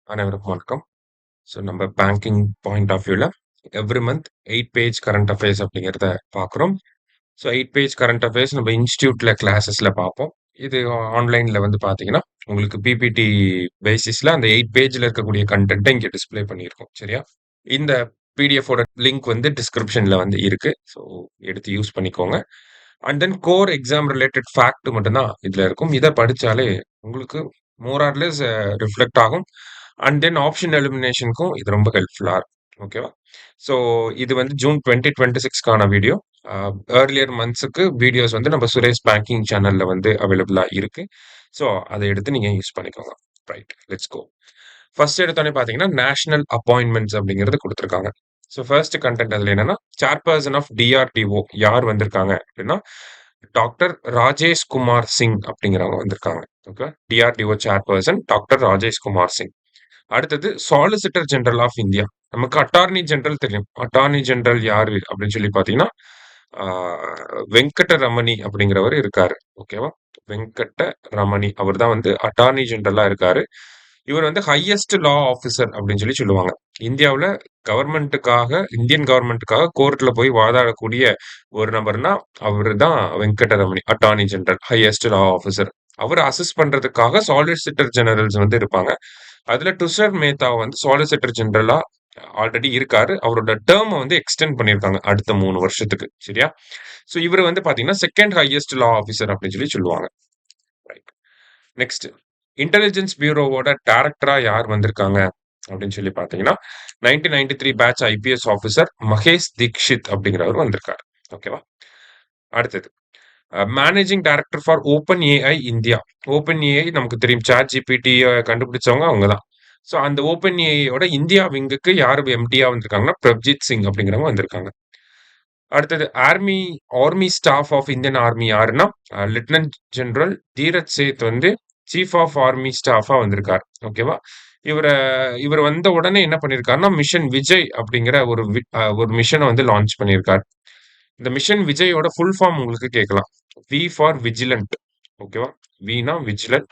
அனைவருக்கும் வணக்கம். ஸோ நம்ம பேங்கிங் பாயிண்ட் ஆஃப் வியூல every month 8 page current affairs அப்படிங்கிறத பார்க்குறோம். ஸோ 8 பேஜ் கரண்ட் அஃபேர்ஸ் நம்ம இன்ஸ்டிடியூட்ல கிளாஸஸ்ல பார்ப்போம். இது ஆன்லைன்ல வந்து பார்த்தீங்கன்னா, உங்களுக்கு பிபிடி பேசிஸ்ல அந்த 8 பேஜ்ல இருக்கக்கூடிய கன்டென்ட்ட இங்க டிஸ்ப்ளே பண்ணியிருக்கோம். சரியா? இந்த பிடிஎஃப் ஓட லிங்க் வந்து டிஸ்கிரிப்ஷன்ல வந்து இருக்கு. ஸோ எடுத்து யூஸ் பண்ணிக்கோங்க. And then core exam related fact மட்டும் தான் இதுல இருக்கும். இத படிச்சாலே உங்களுக்கு மோர் ஆர் லெஸ் ரிஃப்ளெக்ட் ஆகும். அண்ட் தென் ஆப்ஷன் எலிமினேஷனுக்கும் இது ரொம்ப ஹெல்ப்ஃபுல்லா இருக்கும். ஓகேவா? ஸோ இது வந்து ஜூன் 2026க்கான வீடியோ. ஏர்லியர் மந்த்ஸுக்கு வீடியோஸ் வந்து நம்ம சுரேஷ் பேங்கிங் சேனல்ல வந்து அவைலபிளா இருக்கு. ஸோ அத எடுத்து நீங்க யூஸ் பண்ணிக்கோங்க. ரைட். Let's go. ஃபர்ஸ்ட் எடுத்தோனே பார்த்தீங்கன்னா, நேஷனல் அப்பாயின்ட்மென்ட்ஸ் அப்படிங்கிறது குடுத்துருக்காங்க. ஸோ ஃபர்ஸ்ட் கன்டென்ட் அதுல என்னன்னா, சேர்பர்சன் ஆஃப் டிஆர்டிஓ யார் வந்திருக்காங்க அப்படின்னா, டாக்டர் ராஜேஷ் குமார் சிங் அப்படிங்கிறவங்க வந்திருக்காங்க. Okay. DRDO chairperson doctor Rajesh Kumar Singh. அடுத்தது சாலிசிட்டர் ஜெனரல் ஆஃப் இந்தியா. நமக்கு அட்டார்னி ஜெனரல் தெரியும். அட்டார்னி ஜெனரல் யாரு அப்படின்னு சொல்லி பார்த்தீங்கன்னா, ஆ வெங்கட ரமணி அப்படிங்கிறவர் இருக்காரு. ஓகேவா? வெங்கட்ட ரமணி. அவர் தான் வந்து அட்டார்னி ஜெனரலா இருக்காரு. இவர் வந்து ஹையஸ்ட் லா ஆஃபீசர் அப்படின்னு சொல்லி சொல்லுவாங்க. இந்தியாவுல இந்தியன் கவர்மெண்ட்டுக்காக கோர்ட்ல போய் வாதாடக்கூடிய ஒரு நபர்னா, அவரு தான் வெங்கடரமணி. அட்டார்னி ஜெனரல், ஹையஸ்ட் லா ஆஃபீசர். அவர அசிஸ்ட் பண்றதுக்காக சாலிசிட்டர் ஜெனரல்ஸ் வந்து இருப்பாங்க. அதுல துஷார் மேத்தா வந்து சாலிசிட்டர் ஜெனரலா ஆல்ரெடி இருக்காரு. அவரோட டெர்ம வந்து எக்ஸ்டெண்ட் பண்ணியிருக்காங்க. அடுத்த 3 வருஷத்துக்கு. சரியா? சோ இவரு வந்து பாத்தீங்கன்னா, 2ண்ட் ஹையஸ்ட் லா ஆஃபீசர் அப்படின்னு சொல்லி சொல்லுவாங்க. ரைட். நெக்ஸ்ட். இன்டெலிஜென்ஸ் பியூரோவோட டைரக்டரா யார் வந்திருக்காங்க அப்படின்னு சொல்லி பாத்தீங்கன்னா, 1993 batch IPS officer Mahesh Dikshit அப்படிங்கிறவர் வந்திருக்காரு. ஓகேவா? அடுத்தது. Managing director for OpenAI India. OpenAI நமக்கு தெரியும். சாட் ஜிபிடிய கண்டுபிடிச்சவங்க அவங்க தான். ஸோ அந்த ஓப்பன் ஏஐயோட இந்தியா விங்குக்கு யார் எம்டியா வந்திருக்காங்கன்னா, பிரப்ஜித் சிங் அப்படிங்கிறவங்க வந்திருக்காங்க. அடுத்தது army staff of Indian army யாருன்னா, லெப்டினன்ட் ஜெனரல் தீரத் சேத் வந்து சீஃப் ஆஃப் ஆர்மி ஸ்டாஃபா வந்திருக்கார். ஓகேவா? இவர இவர் வந்த உடனே என்ன பண்ணியிருக்காருன்னா, மிஷன் விஜய் அப்படிங்கிற ஒரு மிஷன வந்து லான்ச் பண்ணியிருக்கார். இந்த மிஷன் விஜயோட ஃபுல் ஃபார்ம் உங்களுக்கு கேட்கலாம். V for vigilant. ஓகேவா? வினா vigilant.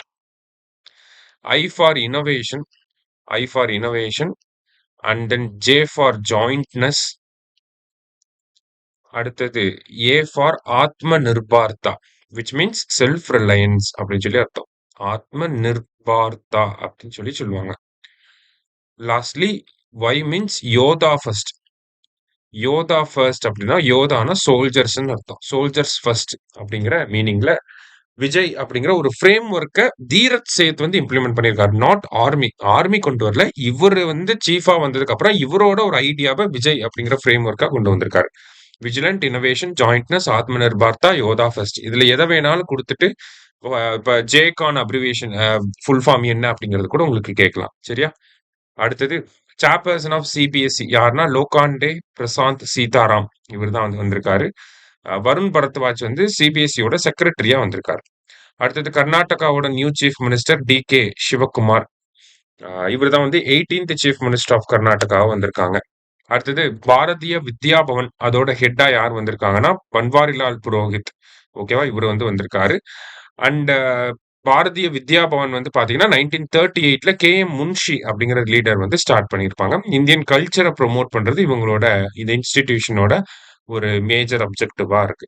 I for innovation. I for innovation. And then J for jointness. அடுத்தது A for Atmanirbharta, which means self reliance அப்படின்னு சொல்லி அர்த்தம். ஆத்ம நிர்பார்த்தா அப்படின்னு சொல்லி சொல்லுவாங்க. Lastly Y means Yodha first. Yodha first அப்படின்னா யோதானா சோல்ஜர்ஸ்ன்னு அர்த்தம். சோல்ஜர்ஸ் ஃபர்ஸ்ட் அப்படிங்கிற மீனிங்ல விஜய் அப்படிங்கிற ஒரு ஃப்ரேம் ஒர்க்க தீரத் சேத் வந்து இம்ப்ளிமெண்ட் பண்ணியிருக்காரு. Not army. ஆர்மி கொண்டு வரல. இவர் வந்து சீஃபா வந்ததுக்கு அப்புறம் இவரோட ஒரு ஐடியாவை விஜய் அப்படிங்கிற ஃப்ரேம் ஒர்க்கா கொண்டு வந்திருக்காரு. விஜிலண்ட், இன்னோவேஷன், ஜாயிண்ட்னஸ், ஆத்ம நிர்பார்த்தா, யோதா ஃபர்ஸ்ட். இதுல எதை வேணாலும் கொடுத்துட்டு இப்ப ஜேகான் அப்ரிவியேஷன் ஃபுல் ஃபார்ம் என்ன அப்படிங்கிறது கூட உங்களுக்கு கேட்கலாம். சரியா? அடுத்தது சேர்பர்சன் ஆஃப் சிபிஎஸ்இ யாருன்னா லோகாண்டே பிரசாந்த் சீதாராம். இவர் தான் வந்து வந்திருக்காரு. வருண் பரத்வாஜ் வந்து சிபிஎஸ்இயோட செக்ரட்டரியா வந்திருக்காரு. அடுத்தது கர்நாடகாவோட new chief minister D K Shivakumar. இவர் தான் வந்து 18th சீஃப் மினிஸ்டர் ஆஃப் கர்நாடகாவா வந்திருக்காங்க. அடுத்தது பாரதிய வித்யா பவன் அதோட ஹெட்டா யார் வந்திருக்காங்கன்னா பன்வாரிலால் புரோஹித். ஓகேவா? இவர் வந்து வந்திருக்காரு. அண்ட் பாரதிய வித்யா பவன் வந்து பாத்தீங்கன்னா 1938ல கே.எம். முன்ஷி அப்படிங்கிற லீடர் வந்து ஸ்டார்ட் பண்ணியிருப்பாங்க. இந்தியன் கல்ச்சரை ப்ரொமோட் பண்றது இவங்களோட இந்த இன்ஸ்டிடியூஷனோட ஒரு மேஜர் அப்ஜெக்டிவா இருக்கு.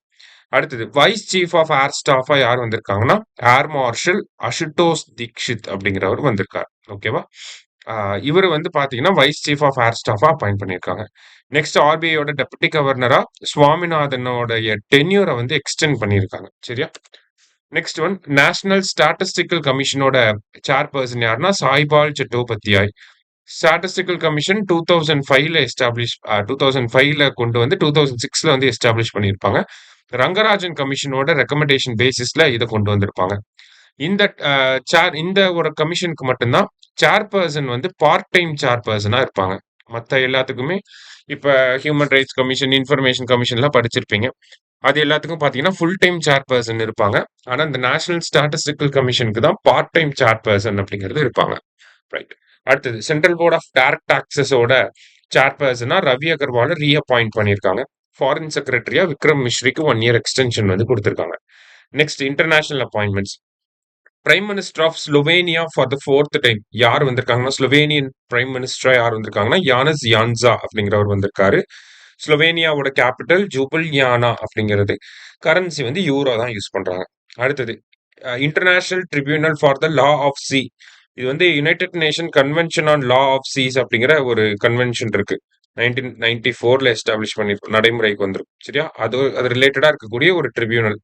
அடுத்தது வைஸ் சீஃப் ஆஃப் ஏர் ஸ்டாஃபா யார் வந்திருக்காங்கன்னா ஏர் மார்ஷல் அசுதோஷ் தீக்ஷித் அப்படிங்கிறவர் வந்திருக்கார். ஓகேவா? இவர் வந்து பாத்தீங்கன்னா வைஸ் சீஃப் ஆஃப் ஏர் ஸ்டாஃபா அப்பாயிண்ட் பண்ணியிருக்காங்க. நெக்ஸ்ட் ஆர்பிஐயோட டெப்யூட்டி கவர்னரா சுவாமிநாதனோடைய டென்யூரை வந்து எக்ஸ்டெண்ட் பண்ணியிருக்காங்க. சரியா? நெக்ஸ்ட் ஒன் நேஷனல் ஸ்டாட்டிஸ்டிக்கல் கமிஷனோட சேர்பர்சன் யாருன்னா சாய்பால் சட்டோபத்தியாய். ஸ்டாட்டிஸ்டிக்கல் கமிஷன் 2005ல எஸ்டாப்ளிஷ் 2005ல கொண்டு வந்து 2006ல வந்து எஸ்டாப்ளிஷ் பண்ணியிருப்பாங்க. ரங்கராஜன் கமிஷனோட ரெக்கமெண்டேஷன் பேசிஸ்ல இதை கொண்டு வந்திருப்பாங்க. இந்த இந்த ஒரு கமிஷனுக்கு மட்டும்தான் சேர்பர்சன் வந்து பார்ட் டைம் சேர்பர்சனா இருப்பாங்க. மத்த எல்லாத்துக்குமே இப்ப ஹியூமன் ரைட்ஸ் கமிஷன், இன்ஃபர்மேஷன் கமிஷன்லாம் படிச்சிருப்பீங்க. அது எல்லாத்துக்கும் பாத்தீங்கன்னா ஃபுல் டைம் சேர்பர்சன் இருப்பாங்க. ஆனா இந்த நேஷனல் ஸ்டாட்டிஸ்டிக்கல் கமிஷனுக்கு தான் பார்ட் டைம் சேர்பர்சன் அப்படிங்கிறது இருப்பாங்க. ரைட். அடுத்தது சென்ட்ரல் போர்ட் ஆஃப் டைரக்ட் டாக்ஸஸோட சேர்பர்சனா ரவி அகர்வால ரீஅப்பாயிண்ட் பண்ணியிருக்காங்க. ஃபாரின் செக்ரட்டரியா விக்ரம் மிஸ்ரிக்கு 1 இயர் எக்ஸ்டென்ஷன் வந்து கொடுத்திருக்காங்க. Next international appointments. Prime minister of Slovenia for the fourth time யார் வந்திருக்காங்கன்னா, ஸ்லோவேனியன் பிரைம் மினிஸ்டரா யார் வந்திருக்காங்கன்னா, யானஸ் யான்சா அப்படிங்கிறவர் வந்திருக்காரு. ஸ்லோவேனியாவோட கேபிட்டல் ஜூபில்யானா அப்படிங்கிறது. கரன்சி வந்து யூரோ தான் யூஸ் பண்றாங்க. அடுத்தது international tribunal for the law of sea. இது வந்து United Nation convention on law of seas அப்படிங்கிற ஒரு கன்வென்ஷன் இருக்கு. 1994ல எஸ்டாப்ளிஷ் பண்ணி நடைமுறைக்கு வந்திருக்கும். சரியா? அது ரிலேட்டடா இருக்கக்கூடிய ஒரு ட்ரிபியூனல்.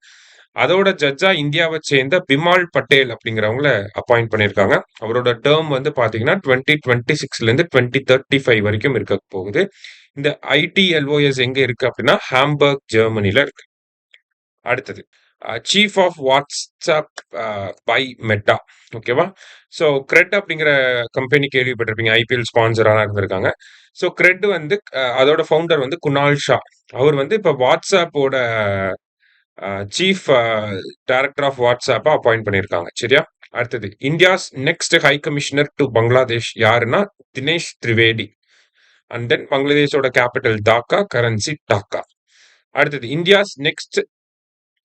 அதோட ஜட்ஜா இந்தியாவை சேர்ந்த பிமால் பட்டேல் அப்படிங்கிறவங்கள அப்பாயிண்ட் பண்ணியிருக்காங்க. அவரோட டேர்ம் வந்து பாத்தீங்கன்னா 2026ல இருந்து 2035 வரைக்கும் இருக்க போகுது. இந்த ஐடிஎல்ஓஎஸ் எங்க இருக்கு அப்படின்னா ஹாம்பர்க் ஜெர்மனில இருக்கு. அடுத்தது chief of WhatsApp by Meta. ஓகேவா? ஸோ கிரெட் அப்படிங்கிற கம்பெனி கேள்விப்பட்டிருப்பீங்க. ஐபிஎல் ஸ்பான்சராக இருந்திருக்காங்க. ஸோ கிரெட் வந்து அதோட ஃபவுண்டர் வந்து குணால் ஷா. அவர் வந்து இப்போ வாட்ஸ்அப்போட சீஃப் டைரக்டர் ஆஃப் வாட்ஸ்அப்பா அப்பாயிண்ட் பண்ணியிருக்காங்க. சரியா? அடுத்தது India's next high commissioner to Bangladesh யாருன்னா தினேஷ் திரிவேதி. அண்ட் தென் பங்களாதேஷோட கேபிட்டல் டாக்கா, கரன்சி டாக்கா. அடுத்தது India's next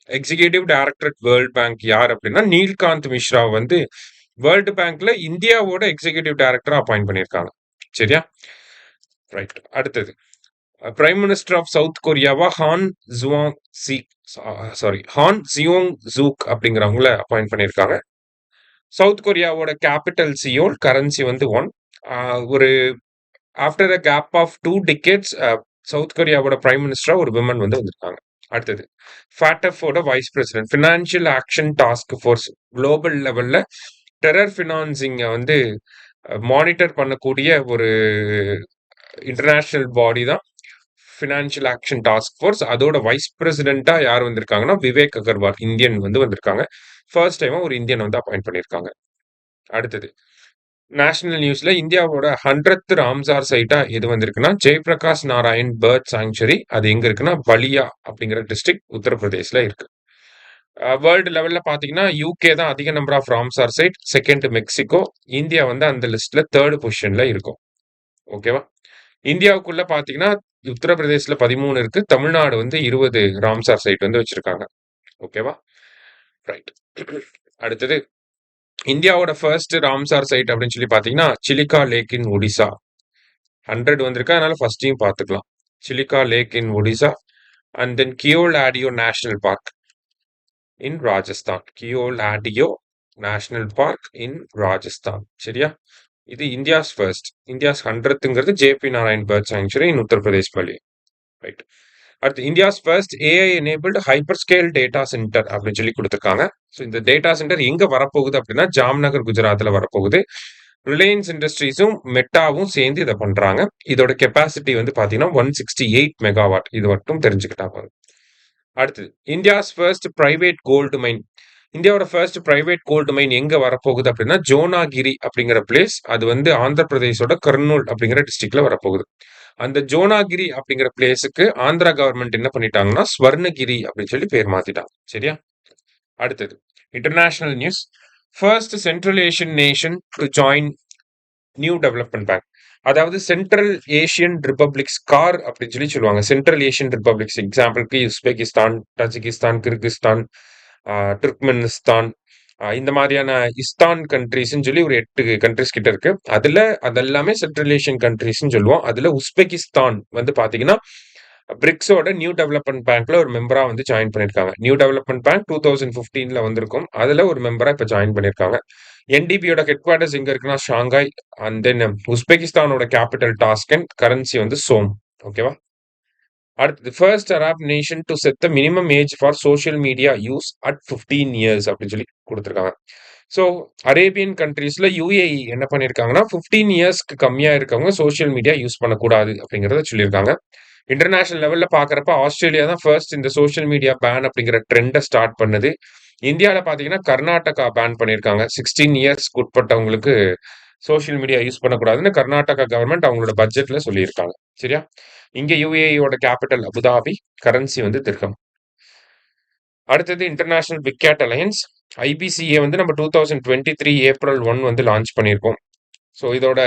executive director World Bank யார் அப்படின்னா நீல்காந்த் மிஸ்ரா வந்து வேர்ல்டு பேங்க்ல இந்தியாவோட எக்ஸிகியூட்டிவ் டைரக்டரா அப்பாயிண்ட் பண்ணியிருக்காங்க. சரியா? ரைட். அடுத்தது பிரைம் மினிஸ்டர் ஆஃப் சவுத் கொரியாவா ஹான் ஜியோங் ஜூக் அப்படிங்கிறவங்கள அப்பாயிண்ட் பண்ணியிருக்காங்க. சவுத் கொரியாவோட கேபிட்டல் சியோல், கரன்சி வந்து ஒன். ஒரு after a gap of 2 decades South கொரியாவோட பிரைம் மினிஸ்டரா ஒரு விமன் வந்து வந்திருக்காங்க. அடுத்தது FATF-ஓட vice president financial action task force global லெவல்ல டெரர் ஃபினான்சிங்கை வந்து மானிட்டர் பண்ணக்கூடிய ஒரு இன்டர்நேஷனல் பாடி தான் ஃபினான்ஷியல் ஆக்ஷன் டாஸ்க் ஃபோர்ஸ். அதோட வைஸ் பிரசிடென்ட்டா யார் வந்திருக்காங்கன்னா விவேக் அகர்வால், இந்தியன் வந்து வந்திருக்காங்க. ஃபர்ஸ்ட் டைமா ஒரு இந்தியன் வந்து அப்பாயிண்ட் பண்ணியிருக்காங்க. அடுத்தது நேஷனல் நியூஸ்ல இந்தியாவோட 100th ராம்சார் சைட்டா எது வந்திருக்குன்னா ஜெயபிரகாஷ் நாராயண் பேர்ட் சாங்சுரி. அது எங்க இருக்குன்னா பலியா அப்படிங்கிற டிஸ்ட்ரிக்ட் உத்தரப்பிரதேஷ்ல இருக்கு. வேர்ல்டு லெவல்ல பாத்தீங்கன்னா யூகே தான் அதிக number of Ramsar site, second Mexico. India வந்து அந்த லிஸ்ட்ல தேர்ட் பொசிஷன்ல இருக்கும். ஓகேவா? இந்தியாவுக்குள்ள பாத்தீங்கன்னா உத்தரப்பிரதேஷ்ல 13 இருக்கு, தமிழ்நாடு வந்து 20 ராம்சார் சைட் வந்து வச்சிருக்காங்க. ஓகேவா? ரைட். அடுத்தது இந்தியாவோட ஃபர்ஸ்ட் ராம்சார் சைட் அப்படின்னு சொல்லி பாத்தீங்கன்னா சிலிகா லேக் இன் ஒடிசா. 100 வந்திருக்கு, அதனால ஃபர்ஸ்டையும் பார்த்துக்கலாம். Chilika lake in Odisha. And then Keoladeo national park in Rajasthan. Keoladeo national park in Rajasthan. சரியா? இது இந்தியாஸ் ஃபர்ஸ்ட். இந்தியாஸ் 100ங்கிறது JP Narayan bird sanctuary in Uttar Pradesh பள்ளி. ரைட். அடுத்து India's first AI enabled hyper scale data centre அப்படின்னு சொல்லி கொடுத்துருக்காங்க. ஸோ இந்த டேட்டா சென்டர் எங்க வரப்போகுது அப்படின்னா ஜாம்நகர், குஜராத்ல வரப்போகுது. ரிலையன்ஸ் இண்டஸ்ட்ரீஸும் மெட்டாவும் சேர்ந்து இதை பண்றாங்க. இதோட கெப்பாசிட்டி வந்து பாத்தீங்கன்னா 168 மெகாவாட். இது மட்டும் தெரிஞ்சுக்கிட்டா போதும். அடுத்தது India's first private gold mine. இந்தியாவோட ஃபர்ஸ்ட் பிரைவேட் கோல்டு மைன் எங்க வரப்போகுது அப்படின்னா ஜோனாகிரி அப்படிங்கிற பிளேஸ். அது வந்து ஆந்திர பிரதேசோட கர்னூல் அப்படிங்கிற டிஸ்ட்ரிக்ட்ல வரப்போகுது. அந்த ஜோனாகிரி அப்படிங்கிற பிளேஸுக்கு ஆந்திரா கவர்மெண்ட் என்ன பண்ணிட்டாங்கன்னா ஸ்வர்ணகிரி அப்படின்னு சொல்லி பேர் மாத்திட்டாங்க. சரியா? அடுத்தது international news. First central Asian nation to join new development bank. அதாவது சென்ட்ரல் ஏஷியன் ரிப்பப்ளிக்ஸ் கார் அப்படின்னு சொல்லி சொல்லுவாங்க. சென்ட்ரல் ஏஷியன் ரிப்பப்ளிக்ஸ் எக்ஸாம்பிளுக்கு உஸ்பெகிஸ்தான், தஜிகிஸ்தான், கிர்கிஸ்தான், துர்க்மெனிஸ்தான், இந்த மாதிரியான இஸ்தான் கண்ட்ரிஸ்ன்னு சொல்லி ஒரு 8 கண்ட்ரிஸ் கிட்ட இருக்கு. அதெல்லாமே சென்ட்ரல் ஏஷியன் கண்ட்ரிஸ்ன்னு சொல்லுவோம். அதுல உஸ்பெகிஸ்தான் வந்து பாத்தீங்கன்னா பிரிக்ஸோட நியூ டெவலப்மெண்ட் பேங்க்ல ஒரு மெம்பரா வந்து ஜாயின் பண்ணிருக்காங்க. நியூ டெவலப்மெண்ட் பேங்க் 2015ல வந்திருக்கும். அதுல ஒரு மெம்பரா இப்ப ஜாயின் பண்ணிருக்காங்க. என்டிபியோட ஹெட் குவார்டர்ஸ் எங்க இருக்குன்னா ஷாங்காய். அண்ட் தென் உஸ்பெகிஸ்தானோட கேபிட்டல் டாஸ்கன், கரன்சி வந்து சோம். ஓகேவா? அடுத்தது first Arab nation to set the minimum age for social media use at 15 years அப்படின்னு சொல்லி கொடுத்துருக்காங்க. ஸோ அரேபியன் கண்ட்ரீஸ்ல யுஏஇ என்ன பண்ணியிருக்காங்கன்னா 15 இயர்ஸ்க்கு கம்மியா இருக்கவங்க சோஷியல் மீடியா யூஸ் பண்ணக்கூடாது அப்படிங்கிறத சொல்லியிருக்காங்க. இன்டர்நேஷனல் லெவல்ல பாக்குறப்ப ஆஸ்திரேலியா தான் ஃபர்ஸ்ட் இந்த சோஷியல் மீடியா பேன் அப்படிங்கிற ட்ரெண்டை ஸ்டார்ட் பண்ணுது. இந்தியாவில் பாத்தீங்கன்னா கர்நாடகா பேன் பண்ணியிருக்காங்க. 16 இயர்ஸ்க்கு உட்பட்டவங்களுக்கு சோஷியல் மீடியா யூஸ் பண்ணக்கூடாதுன்னு கர்நாடகா கவர்மெண்ட் அவங்களோட பட்ஜெட்ல சொல்லியிருக்காங்க. சரியா? இங்க யுஏஇயோட கேபிட்டல் அபுதாபி, கரன்சி வந்து திர்ஹம். அடுத்தது international big cat alliance IBCA வந்து நம்ம 2023 ஏப்ரல் 1 வந்து லான்ச் பண்ணியிருக்கோம். ஸோ இதோட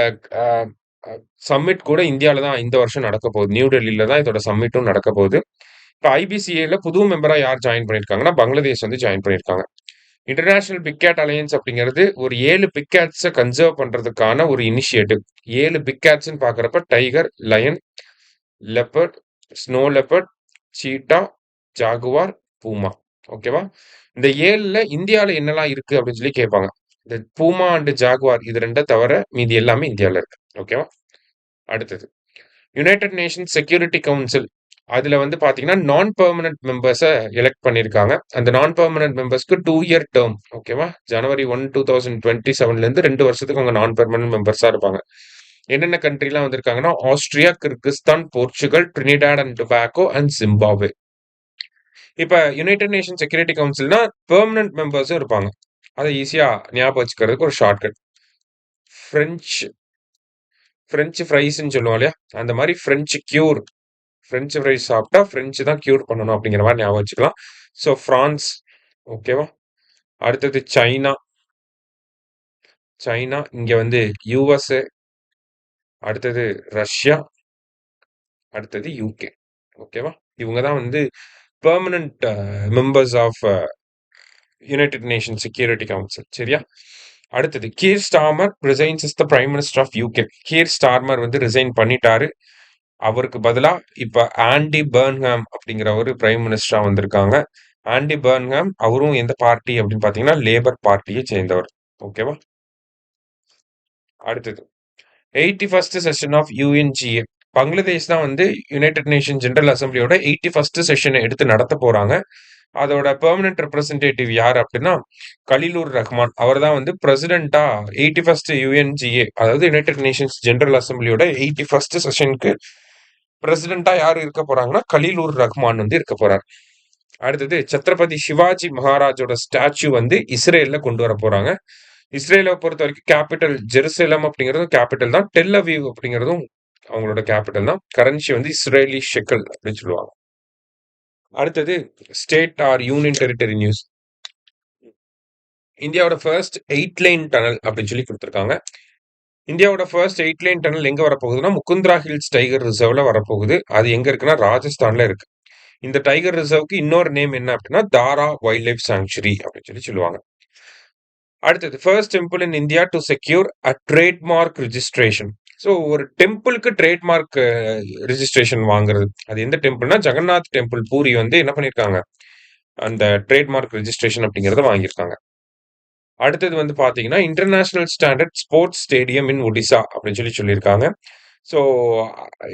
சம்மிட் கூட இந்தியாவில தான் இந்த வருஷம் நடக்க போகுது. நியூ டெல்லியில தான் இதோட சம்மிட்டும் நடக்க போகுது. இப்போ ஐபிசிஏல புது மெம்பரா யார் ஜாயின் பண்ணியிருக்காங்கன்னா பங்களாதேஷ் வந்து ஜாயின் பண்ணியிருக்காங்க. இன்டர்நேஷனல் பிக் கேட் அலையன்ஸ் அப்படிங்கிறது ஒரு 7 பிக் கேட்ஸை கன்சர்வ் பண்றதுக்கான ஒரு இனிஷியேட்டிவ். 7 பிக் கேட்ஸ்ன்னு பார்க்குறப்ப tiger, lion, leopard, snow leopard, cheetah, jaguar, puma. ஓகேவா? இந்த 7ல இந்தியால என்னலாம் இருக்கு அப்படின்னு சொல்லி கேட்பாங்க. இந்த பூமா அண்ட் ஜாகுவார் இது 2 தவிர மீதி எல்லாமே இந்தியால இருக்கு. ஓகேவா? அடுத்தது யுனைடெட் நேஷன்ஸ் செக்யூரிட்டி கவுன்சில். அதுல வந்து பாத்தீங்கன்னா நான் பெர்மனன்ட் மெம்பர்ஸை எலெக்ட் பண்ணிருக்காங்க. அந்த நான் பெர்மனன்ட் மெம்பர்ஸ்க்கு 2 இயர் டேர்ம். ஓகேவா? ஜனவரி 1 2027ல இருந்து 2 வருஷத்துக்கு அவங்க நான் பெர்மனன்ட் மெம்பர்ஸா இருப்பாங்க. என்னென்ன கண்ட்ரிலாம் வந்திருக்காங்கன்னா Austria, Kyrgyzstan, Portugal, Trinidad and Tobago and Zimbabwe. இப்ப யுனைடெட் நேஷன் செக்யூரிட்டி கவுன்சில்னா பெர்மனன்ட் மெம்பர்ஸும் இருப்பாங்க. அதை ஈஸியா ஞாபகம் வச்சுக்கிறதுக்கு ஒரு ஷார்ட்கட். பிரெஞ்சு பிரெஞ்சு ஃப்ரைஸ்ன்னு சொல்லுவோம் இல்லையா? அந்த மாதிரி பிரெஞ்சு கியூர். பிரெஞ்சு ஃப்ரைஸ் சாப்பிட்டா பிரெஞ்சு தான் கியூர் பண்ணணும் அப்படிங்கிற மாதிரி ஞாபகம் வச்சுக்கலாம். So France. ஓகேவா? அடுத்தது சைனா. சைனா இங்க வந்து யுஎஸ்ஏ. அடுத்தது ரஷ்யா. அடுத்தது யூகே. ஓகேவா? இவங்க தான் வந்து permanent members of United Nation Security Council. சரியா? அடுத்தது Keir Starmer resigns is the prime minister of UK. Keir Starmer வந்து ரிசைன் பண்ணிட்டாரு. அவருக்கு பதிலா இப்ப ஆண்டி பர்ன்ஹாம் அப்படிங்கிறவரு பிரைம் மினிஸ்டரா வந்திருக்காங்க. ஆண்டி பர்ன்ஹாம் அவரும் எந்த பார்ட்டி அப்படின்னு பாத்தீங்கன்னா லேபர் பார்ட்டியை சேர்ந்தவர். ஓகேவா? அடுத்தது 81st session of UNGA. Bangladesh தான் வந்து யுனைடெட் நேஷன் ஜெனரல் அசம்பிளியோட 81st செஷனை எடுத்து நடத்த போறாங்க. அதோட பெர்மனன்ட் ரெப்ரசன்டேட்டிவ் யார் அப்படின்னா கலிலூர் ரஹ்மான். அவர் தான் வந்து பிரசிடென்டா 81st யுஎன்ஜிஏ, அதாவது யுனைடெட் நேஷன்ஸ் ஜெனரல் அசம்பிளியோட 81st செஷனுக்கு பிரசிடென்டா யார் இருக்க போறாங்கன்னா கலிலூர் ரஹ்மான் வந்து இருக்க போறார். அடுத்தது சத்ரபதி சிவாஜி மகாராஜோட ஸ்டாச்சு வந்து இஸ்ரேல்ல கொண்டு வர போறாங்க. இஸ்ரேலை பொறுத்த வரைக்கும் கேபிட்டல் ஜெருசலம் அப்படிங்கிறதும் கேபிட்டல் தான். டெல் அவீவ் அப்படிங்கிறதும் அவங்களோட கேபிட்டல் தான். கரன்சி வந்து இஸ்ரேலி ஷெக்கல் அப்படின்னு சொல்லுவாங்க. அடுத்தது state or union territory news. இந்தியாவோட ஃபர்ஸ்ட் 8 லைன் டனல் அப்படின்னு சொல்லி கொடுத்துருக்காங்க. இந்தியாவோட ஃபர்ஸ்ட் 8 லைன் டனல் எங்க வரப்போகுதுன்னா முகுந்திரா ஹில்ஸ் டைகர் ரிசர்வ்ல வரப்போகுது. அது எங்க இருக்குன்னா ராஜஸ்தான்ல இருக்கு. இந்த டைகர் ரிசர்வ்க்கு இன்னொரு நேம் என்ன அப்படின்னா தாரா வைல்ட் லைஃப் சாங்சுரி அப்படின்னு சொல்லி சொல்லுவாங்க. அடுத்தது first temple in India to secure a trademark registration. So ஒரு டெம்பிளுக்கு ட்ரேட்மார்க் ரிஜிஸ்ட்ரேஷன் வாங்குறது. அது எந்த டெம்பிள்னா ஜெகநாத் டெம்பிள் பூரி வந்து என்ன பண்ணியிருக்காங்க, அந்த ட்ரேட்மார்க் ரிஜிஸ்ட்ரேஷன் அப்படிங்கிறத வாங்கியிருக்காங்க. அடுத்தது வந்து பாத்தீங்கன்னா international standard sports stadium in Odisha அப்படின்னு சொல்லி சொல்லியிருக்காங்க. So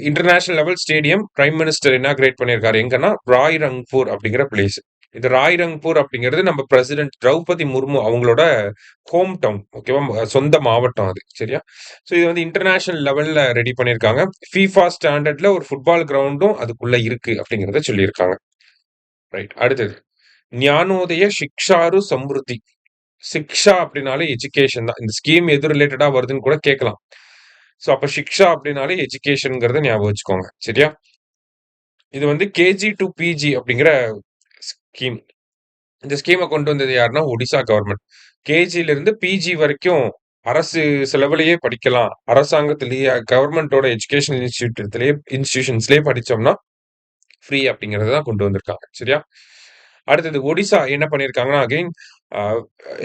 international level stadium prime minister inaugurate பண்ணியிருக்காரு. எங்கன்னா ராய் ரங்பூர் அப்படிங்கிற பிளேஸ். இது ராய் ரங்பூர் அப்படிங்கிறது நம்ம பிரசிடென்ட் திரௌபதி முர்மு அவங்களோட ஹோம் டவுன். ஓகேவா? சொந்த மாவட்டம் அது. சரியா? ஸோ இது வந்து இன்டர்நேஷனல் லெவல்ல ரெடி பண்ணியிருக்காங்க. ஃபீஃபா ஸ்டாண்டர்ட்ல ஒரு ஃபுட்பால் கிரவுண்டும் அதுக்குள்ள இருக்கு அப்படிங்கிறத சொல்லியிருக்காங்க. ரைட். அடுத்தது ஞானோதய சிக்ஷாரு சம்ருத்தி. சிக்ஷா அப்படின்னாலே எஜுகேஷன் தான். இந்த ஸ்கீம் எது ரிலேட்டடா வருதுன்னு கூட கேட்கலாம். ஸோ அப்ப சிக்ஷா அப்படின்னாலே எஜுகேஷன்ங்கிறத ஞாபகம் வச்சுக்கோங்க. சரியா? இது வந்து கேஜி டு பிஜி அப்படிங்கிற ஸ்கீம். இந்த ஸ்கீமை கொண்டு வந்தது யாருன்னா ஒடிசா கவர்மெண்ட். கேஜில இருந்து பிஜி வரைக்கும் அரசு செலவுலயே படிக்கலாம். அரசாங்கத்திலேயே கவர்மெண்டோட எஜுகேஷன் இன்ஸ்டிடியூஷன்ஸ்லயே படிச்சோம்னா ஃப்ரீ அப்படிங்கறத தான் கொண்டு வந்திருக்காங்க. சரியா? அடுத்தது ஒடிசா என்ன பண்ணிருக்காங்கன்னா அகைன்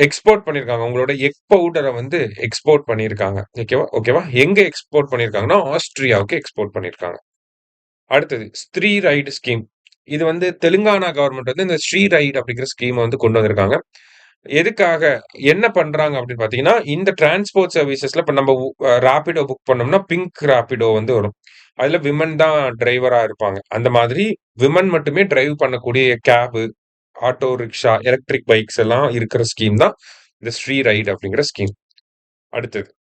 எக்ஸ்போர்ட் பண்ணிருக்காங்க. உங்களோட எக் பவுடரை வந்து எக்ஸ்போர்ட் பண்ணிருக்காங்க. ஓகேவா? ஓகேவா? எங்க எக்ஸ்போர்ட் பண்ணிருக்காங்கன்னா ஆஸ்திரியாவுக்கு எக்ஸ்போர்ட் பண்ணிருக்காங்க. அடுத்தது ஸ்ரீ ரைடு ஸ்கீம். இது வந்து தெலுங்கானா கவர்மெண்ட் வந்து இந்த ஸ்ரீ ரைடு அப்படிங்கிற ஸ்கீமை வந்து கொண்டு வந்திருக்காங்க. எதுக்காக, என்ன பண்றாங்க அப்படின்னு பாத்தீங்கன்னா இந்த டிரான்ஸ்போர்ட் சர்வீசஸ்ல இப்ப நம்ம ராபிடோ புக் பண்ணோம்னா பிங்க் ராபிடோ வந்து வரும். அதுல விமன் தான் டிரைவரா இருப்பாங்க. அந்த மாதிரி விமன் மட்டுமே டிரைவ் பண்ணக்கூடிய cab, auto rickshaw, electric bikes எல்லாம் இருக்கிற ஸ்கீம் தான் இந்த ஸ்ரீ ரைட் அப்படிங்கிற ஸ்கீம். அடுத்தது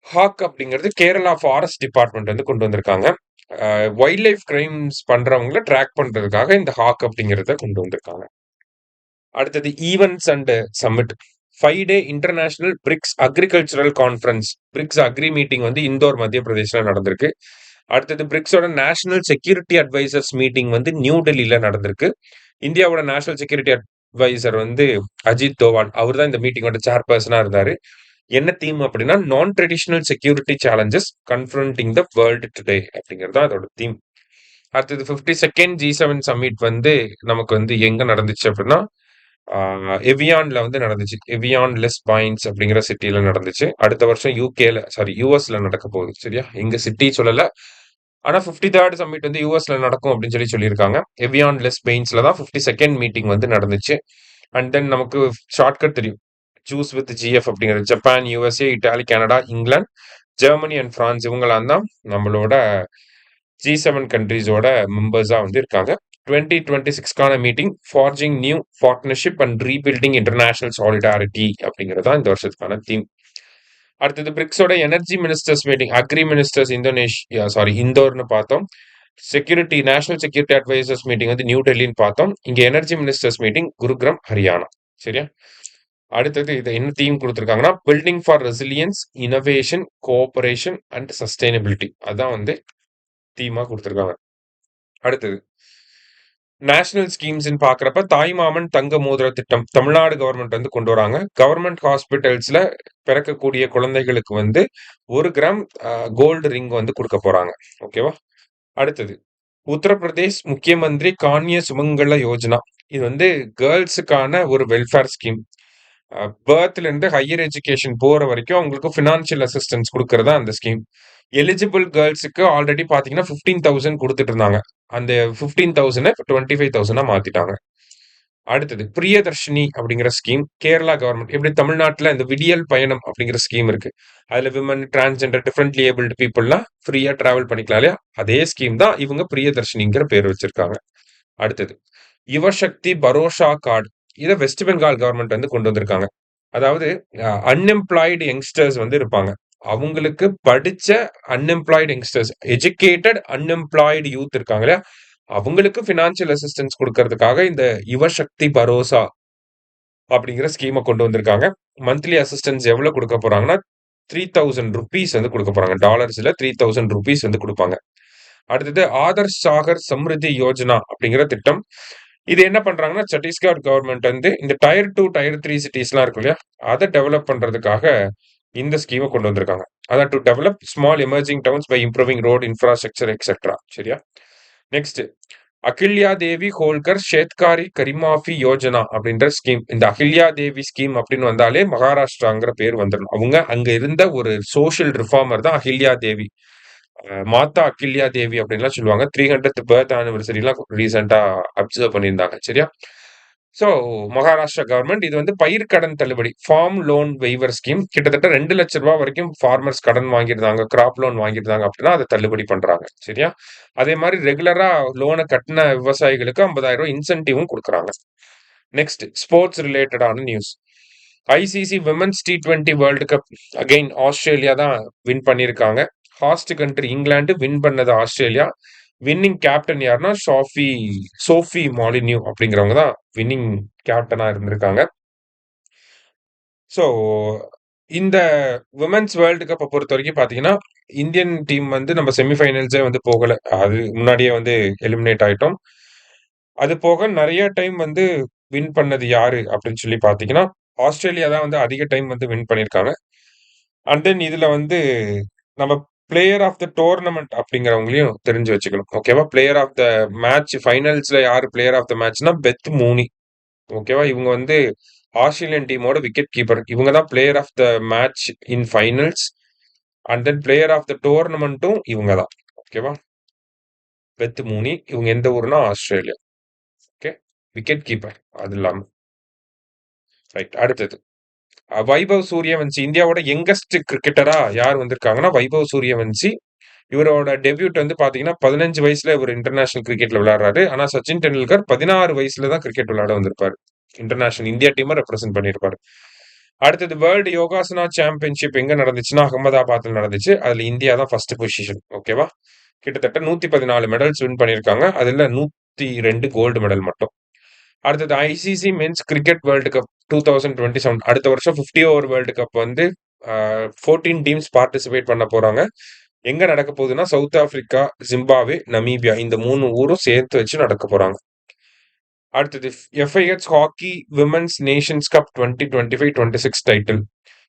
ஹாக் அப்படிங்கிறது கேரளா ஃபாரஸ்ட் டிபார்ட்மெண்ட் வந்து கொண்டு வந்திருக்காங்க. வைல்ட் லைஃப் கிரைம்ஸ் பண்றவங்களை ட்ராக் பண்றதுக்காக இந்த ஹாக் அப்படிங்கிறத கொண்டு வந்திருக்காங்க. அடுத்தது events and summit. 5 day international BRICS agricultural conference. BRICS agri meeting வந்து இந்தோர் மத்திய பிரதேஷ்ல நடந்திருக்கு. அடுத்தது பிரிக்ஸோட நேஷனல் செக்யூரிட்டி அட்வைசர்ஸ் மீட்டிங் வந்து நியூ டெல்லியில நடந்திருக்கு. இந்தியாவோட நேஷனல் செக்யூரிட்டி அட்வைசர் வந்து அஜித் தோவால். அவர் தான் இந்த மீட்டிங்கோட சேர்பர்சனா இருந்தாரு. என்ன தீம் அப்படின்னா நான் traditional security challenges confronting the world today அப்படிங்கிறது தான் அதோட தீம். அடுத்தது 52nd G7 சம்மிட் வந்து நமக்கு வந்து எங்க நடந்துச்சு அப்படின்னா எவியான்ல வந்து நடந்துச்சு. எவியான் லெஸ் பாயிண்ட்ஸ் அப்படிங்கிற சிட்டில நடந்துச்சு. அடுத்த வருஷம் யுஎஸ்ல நடக்க போகுது. சரியா? எங்க சிட்டி சொல்லல. ஆனா 53rd சம்மிட் வந்து யுஎஸ்ல நடக்கும் அப்படின்னு சொல்லியிருக்காங்க. எவியான் லெஸ் பெயின்ஸ்ல தான் 52nd மீட்டிங் வந்து நடந்துச்சு. அண்ட் தென் நமக்கு ஷார்ட்கட் தெரியும். சூஸ் வித் ஜிஎஃப் அப்படிங்கிறது Japan, USA, Italy, Canada, England, Germany and France இவங்கலாம் தான் நம்மளோட G7 கண்ட்ரீஸோட மெம்பர்ஸா வந்து இருக்காங்க. 2026க்கான meeting forging new partnership and rebuilding international solidarity அப்படிங்கிறது தான் இந்த வருஷத்துக்கான தீம். அடுத்தது பிரிக்ஸோட energy ministers meeting agri ministers இந்தோர்னு பார்த்தோம். நேஷனல் செக்யூரிட்டி அட்வைசர்ஸ் மீட்டிங் வந்து நியூ டெல்லின்னு பார்த்தோம். இங்க energy ministers meeting Gurugram, Haryana. சரியா? அடுத்தது இதை என்ன தீம் கொடுத்துருக்காங்கன்னா building for resilience, innovation, cooperation and sustainability அதான் வந்து தீமா கொடுத்துருக்காங்க. அடுத்தது நேஷனல் ஸ்கீம்ஸ்ன்னு பாக்குறப்ப தாய்மாமன் தங்க மோதிர திட்டம் தமிழ்நாடு கவர்மெண்ட் வந்து கொண்டு வராங்க. கவர்மெண்ட் ஹாஸ்பிட்டல்ஸ்ல பிறக்கக்கூடிய குழந்தைகளுக்கு வந்து 1 கிராம் கோல்டு ரிங் வந்து கொடுக்க போறாங்க. ஓகேவா? அடுத்தது உத்தரப்பிரதேஷ் முக்கிய மந்திரி கான்ய சுமங்கல யோஜனா. இது வந்து கேர்ள்ஸுக்கான ஒரு வெல்ஃபேர் ஸ்கீம். பர்த்ல இருந்து ஹையர் எஜுகேஷன் போற வரைக்கும் அவங்களுக்கு ஃபினான்ஷியல் அசிஸ்டன்ஸ் கொடுக்கறதா அந்த ஸ்கீம். எலிஜிபிள் கேர்ள்ஸுக்கு ஆல்ரெடி பாத்தீங்கன்னா 15,000 கொடுத்துட்டு இருந்தாங்க. அந்த 15,000 25,000 மாத்திட்டாங்க. அடுத்தது பிரியதர்ஷினி அப்படிங்கிற ஸ்கீம் கேரளா கவர்மெண்ட். எப்படி தமிழ்நாட்டுல இந்த விடியல் பயணம் அப்படிங்கிற ஸ்கீம் இருக்கு. அதுல விமன், டிரான்ஸ்ஜெண்டர், டிஃபரெண்ட்லி ஏபிள்டு பீப்புள்லாம் ஃப்ரீயா டிராவல் பண்ணிக்கலாம் இல்லையா? அதே ஸ்கீம் தான் இவங்க பிரியதர்ஷினிங்கிற பேர் வச்சிருக்காங்க. அடுத்தது யுவசக்தி பரோஷா கார்டு. இதை வெஸ்ட் பெங்கால் கவர்மெண்ட் வந்து கொண்டு வந்திருக்காங்க. அதாவது அன்எம்ப்ளாய்டு யங்ஸ்டர்ஸ் வந்து இருப்பாங்க. அவங்களுக்கு படிச்ச unemployed youngsters, educated unemployed youth இருக்காங்க இல்லையா? அவங்களுக்கு பினான்சியல் அசிஸ்டன்ஸ் கொடுக்கறதுக்காக இந்த யுவசக்தி பரோசா அப்படிங்கிற ஸ்கீமை கொண்டு வந்திருக்காங்க. மந்த்லி அசிஸ்டன்ஸ் எவ்வளவு கொடுக்க போறாங்கன்னா 3,000 ருபீஸ் வந்து கொடுக்க போறாங்க. டாலர்ஸ்ல 3,000 ருபீஸ் வந்து கொடுப்பாங்க. அடுத்தது ஆதர்ஷ் சாகர் சம்ருதி யோஜனா அப்படிங்கிற திட்டம். இது என்ன பண்றாங்கன்னா சத்தீஸ்கர் கவர்மெண்ட் வந்து இந்த டயர் 2, டயர் 3 சிட்டிஸ்லாம் இருக்கும் இல்லையா? அதை டெவலப் பண்றதுக்காக இந்த ஸ்கீமை கொண்டு வந்திருக்காங்க. அதான் to develop small emerging towns by improving road infrastructure etcetera. சரியா? நெக்ஸ்ட் அகில்யா தேவி ஹோல்கர் ஷேத்காரி கரிமாஃபி யோஜனா அப்படின்ற ஸ்கீம். இந்த அகில்யா தேவி ஸ்கீம் அப்படின்னு வந்தாலே மகாராஷ்டிராங்கிற பேர் வந்துடும். அவங்க அங்க இருந்த ஒரு சோஷியல் ரிஃபார்மர் தான் அகில்யா தேவி. மாதா அகில்யா தேவி அப்படின்லாம் சொல்லுவாங்க. 300th பர்த் ஆனிவர்சரிலாம் ரீசெண்டா அப்சர்வ் பண்ணியிருந்தாங்க. சரியா? ஸோ மகாராஷ்டிரா கவர்மெண்ட் இது வந்து பயிர் கடன் தள்ளுபடி ஃபார்ம் லோன் வெய்வர் ஸ்கீம். கிட்டத்தட்ட 2 லட்சம் ரூபாய் வரைக்கும் ஃபார்மர்ஸ் கடன் வாங்கியிருந்தாங்க, கிராப் லோன் வாங்கியிருந்தாங்க அப்படின்னா அதை தள்ளுபடி பண்றாங்க. சரியா? அதே மாதிரி ரெகுலரா லோனை கட்டின விவசாயிகளுக்கு 50,000 ரூபாய் இன்சென்டிவும் கொடுக்குறாங்க. நெக்ஸ்ட் ஸ்போர்ட்ஸ் ரிலேட்டடான news. ICC women's T20 world cup again Australia தான் வின் பண்ணியிருக்காங்க. ஹாஸ்ட் கண்ட்ரி இங்கிலாந்து, வின் பண்ணது ஆஸ்திரேலியா. வின்னிங் கேப்டன் யாருன்னா சோஃபி மாலினியூ அப்படிங்கிறவங்க தான் வின்னிங் கேப்டனா இருந்திருக்காங்க. ஸோ இந்த விமென்ஸ் வேர்ல்டு கப்பை பொறுத்த வரைக்கும் பார்த்தீங்கன்னா இந்தியன் டீம் வந்து நம்ம செமிஃபைனல்ஸே வந்து போகல. அது முன்னாடியே வந்து எலிமினேட் ஆயிட்டோம். அது போக நிறைய டைம் வந்து வின் பண்ணது யாரு அப்படின்னு சொல்லி பார்த்தீங்கன்னா ஆஸ்திரேலியா தான் வந்து அதிக டைம் வந்து வின் பண்ணியிருக்காங்க. அண்ட் தென் இதுல வந்து நம்ம பிளேயர் ஆஃப் த டோர்னமெண்ட் அப்படிங்கிறவங்களையும் தெரிஞ்சு வச்சுக்கணும். ஓகேவா? பிளேயர் ஆஃப் த மேட்ச் ஃபைனல்ஸ்ல யாரு பிளேயர் ஆஃப் த மேட்ச்னா பெத் மூனி. ஓகேவா? இவங்க வந்து ஆஸ்திரேலியன் டீமோட விக்கெட் கீப்பர். இவங்க தான் player of the match in finals. And then player of the டோர்னமெண்ட்டும் இவங்க தான். ஓகேவா? Beth Mooney. இவங்க எந்த ஊர்னா ஆஸ்திரேலியா. ஓகே, விக்கெட் கீப்பர் அது இல்லாம. ரைட். அடுத்தது வைபவ் சூரியவன்சி. இந்தியாவோட யங்கஸ்ட் கிரிக்கெட்டரா யார் வந்திருக்காங்கன்னா வைபவ் சூரியவன்சி. இவரோட டெபியூட் வந்து பாத்தீங்கன்னா 15 வயசுல இவர் இன்டர்நேஷனல் கிரிக்கெட்ல விளையாடுறாரு. ஆனா சச்சின் டெண்டுல்கர் 16 வயசுல தான் கிரிக்கெட் விளையாட வந்திருப்பாரு. இன்டர்நேஷனல் இந்தியா டீமை ரெப்ரசென்ட் பண்ணியிருப்பாரு. அடுத்தது வேர்ல்டு யோகாசனா சாம்பியன்ஷிப் எங்க நடந்துச்சுன்னா அகமதாபாத்ல நடந்துச்சு. அதுல இந்தியா தான் ஃபர்ஸ்ட் பொசிஷன். ஓகேவா? கிட்டத்தட்ட 114 மெடல்ஸ் வின் பண்ணியிருக்காங்க. அதுல 102 கோல்டு மெடல் மட்டும். அடுத்தது ICC men's cricket world cup 2027. அடுத்த வருஷம் 50 ஓவர் வேர்ல்டு கப் வந்து 14 டீம்ஸ் பார்ட்டிசிபேட் பண்ண போறாங்க. எங்க நடக்க போகுதுன்னா சவுத் ஆப்பிரிக்கா, ஜிம்பாப்வே, நமீபியா இந்த 3 ஊரும் சேர்த்து வச்சு நடக்க போறாங்க. அடுத்தது FIH hockey women's Nations cup 2025-26 title.